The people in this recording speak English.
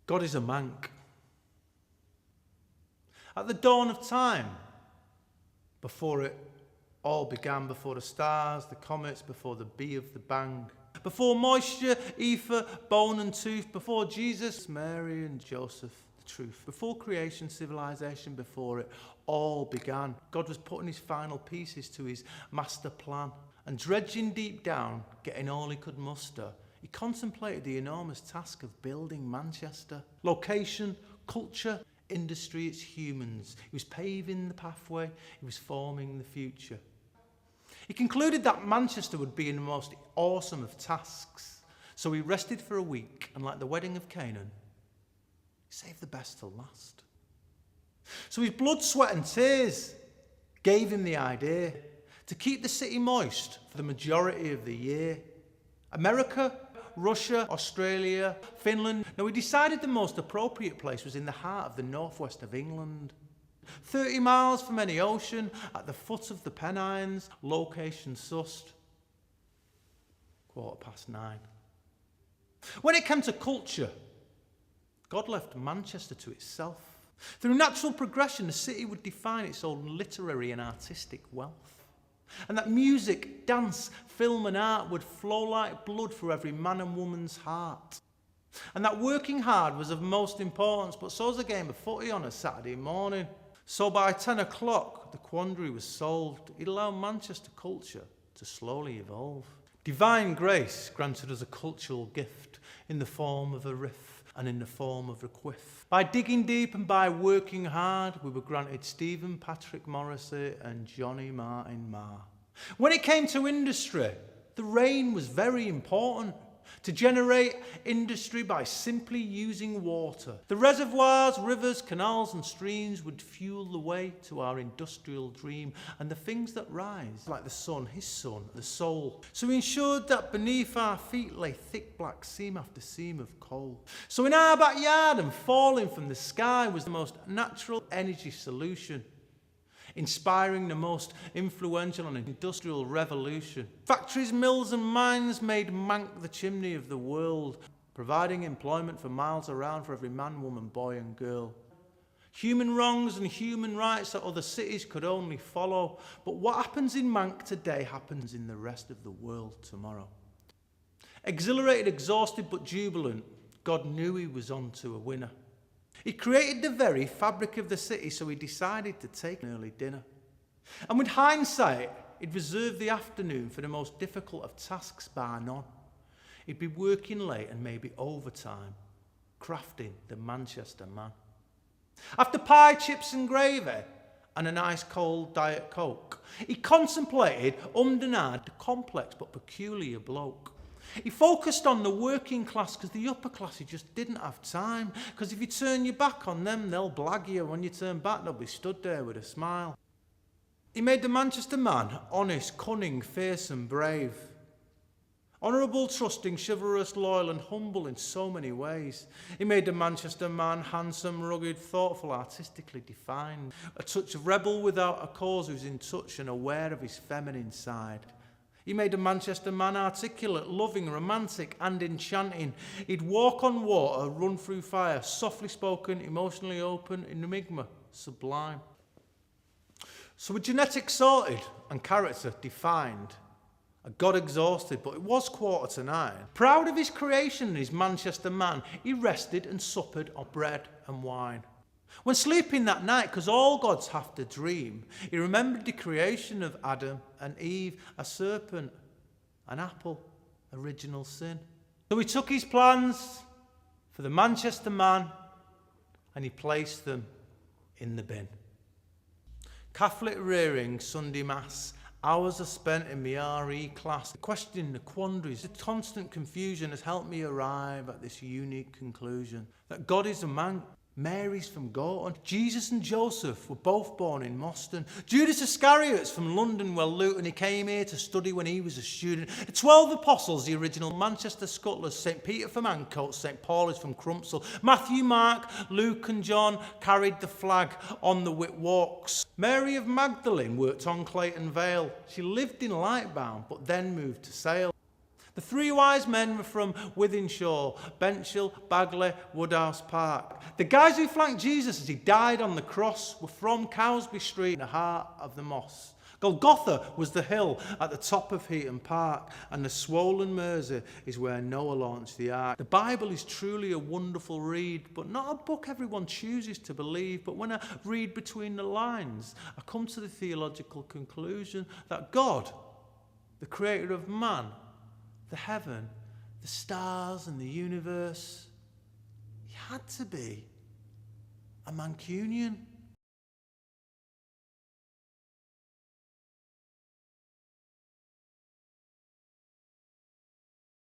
God is a Manc. At the dawn of time, before it all began, before the stars, the comets, before the bee of the bang, before moisture, ether, bone and tooth, before Jesus, Mary and Joseph, the truth, before creation, civilization, before it all began, God was putting his final pieces to his master plan, and dredging deep down, getting all he could muster, he contemplated the enormous task of building Manchester. Location, culture, industry, it's humans. He was paving the pathway, he was forming the future. He concluded that Manchester would be in the most awesome of tasks. So he rested for a week, and like the wedding of Canaan, he saved the best till last. So his blood, sweat and tears gave him the idea to keep the city moist for the majority of the year. America, Russia, Australia, Finland. Now he decided the most appropriate place was in the heart of the northwest of England. 30 miles from any ocean, at the foot of the Pennines, location sussed. 9:15. When it came to culture, God left Manchester to itself. Through natural progression, the city would define its own literary and artistic wealth. And that music, dance, film and art would flow like blood through every man and woman's heart. And that working hard was of most importance, but so's a game of footy on a Saturday morning. So by 10 o'clock, the quandary was solved. It allowed Manchester culture to slowly evolve. Divine grace granted us a cultural gift in the form of a riff and in the form of a quiff. By digging deep and by working hard, we were granted Stephen Patrick Morrissey and Johnny Martin Marr. When it came to industry, the rain was very important. To generate industry by simply using water. The reservoirs, rivers, canals and streams would fuel the way to our industrial dream and the things that rise, like the sun, his son, the soul. So we ensured that beneath our feet lay thick black seam after seam of coal. So in our backyard and falling from the sky was the most natural energy solution, inspiring the most influential and industrial revolution. Factories, mills and mines made Manc the chimney of the world, providing employment for miles around for every man, woman, boy and girl. Human wrongs and human rights that other cities could only follow. But what happens in Manc today happens in the rest of the world tomorrow. Exhilarated, exhausted but jubilant, God knew he was on to a winner. He created the very fabric of the city, so he decided to take an early dinner. And with hindsight, he'd reserved the afternoon for the most difficult of tasks bar none. He'd be working late and maybe overtime, crafting the Manchester man. After pie, chips and gravy and an ice cold Diet Coke, he contemplated and ahed the complex but peculiar bloke. He focused on the working class because the upper class, he just didn't have time. Because if you turn your back on them, they'll blag you. When you turn back, they'll be stood there with a smile. He made the Manchester man honest, cunning, fierce and brave. Honourable, trusting, chivalrous, loyal and humble in so many ways. He made the Manchester man handsome, rugged, thoughtful, artistically defined. A touch of rebel without a cause who's in touch and aware of his feminine side. He made a Manchester man articulate, loving, romantic and enchanting. He'd walk on water, run through fire, softly spoken, emotionally open, enigma, sublime. So with genetics sorted and character defined, a God exhausted, but it was 9:15. Proud of his creation and his Manchester man, he rested and suppered on bread and wine. When sleeping that night, because all gods have to dream, he remembered the creation of Adam and Eve, a serpent, an apple, original sin. So he took his plans for the Manchester man and he placed them in the bin. Catholic rearing, Sunday mass, hours are spent in my RE class. Questioning the quandaries, the constant confusion has helped me arrive at this unique conclusion that God is a man. Mary's from Gorton. Jesus and Joseph were both born in Moston. Judas Iscariot's from London, well, Luton. He came here to study when he was a student. The 12 apostles, the original Manchester scuttlers. St. Peter from Ancoats, St. Paul is from Crumpsall. Matthew, Mark, Luke and John carried the flag on the Whit Walks. Mary of Magdalene worked on Clayton Vale. She lived in Lightbound, but then moved to Sale. The three wise men were from Wythenshawe, Benchill, Bagley, Woodhouse Park. The guys who flanked Jesus as he died on the cross were from Cowsby Street in the heart of the Moss. Golgotha was the hill at the top of Heaton Park, and the swollen Mersey is where Noah launched the ark. The Bible is truly a wonderful read, but not a book everyone chooses to believe. But when I read between the lines, I come to the theological conclusion that God, the creator of man, the heaven, the stars and the universe, he had to be a Mancunian.